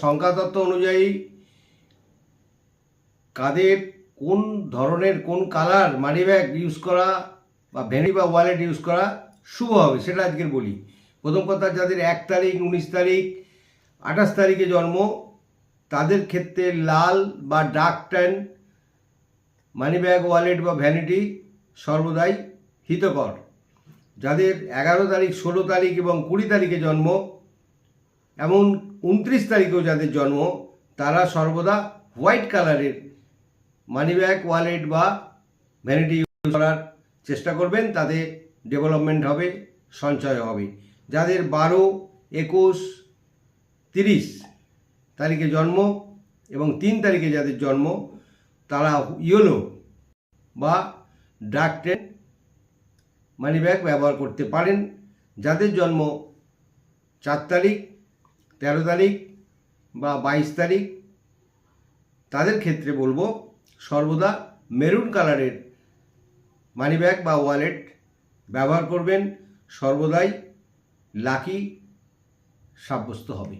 সংখ্যাতত্ত্ব অনুযায়ী কাদের কোন ধরনের কোন কালার মানি ব্যাগ ইউজ করা বা ভ্যানি বা ওয়ালেট ইউজ করা শুভ হবে সেটা আজকের বলি। প্রথম কথা, যাদের 1 তারিখ, 19 তারিখ, 28 তারিখে জন্ম তাদের ক্ষেত্রে লাল বা dark tan money bag, wallet বা ভ্যানিটি সর্বদাই হিতকর। যাদের 11 তারিখ, 16 তারিখ এবং 20 তারিখে জন্ম, এমন 29 তারিখেও যাদের জন্ম, তারা সর্বদা হোয়াইট কালারের মানি ব্যাগ, ওয়ালেট বা ভ্যানিটি ইউজ করার চেষ্টা করবেন। তাতে ডেভেলপমেন্ট হবে, সঞ্চয় হবে। যাদের 12, 21, 30 তারিখে জন্ম এবং 3 তারিখে যাদের জন্ম, তারা ইয়েলো বা ডার্ক টেন মানি ব্যাগ ব্যবহার করতে পারেন। যাদের জন্ম 4 তারিখ, 13 তারিখ বা 22 তারিখ, তাদের ক্ষেত্রে বলবো সর্বদা মেরুন কালারের মানি ব্যাগ বা ওয়ালেট ব্যবহার করবেন, সর্বদাই লাকি সাব্যস্ত হবে।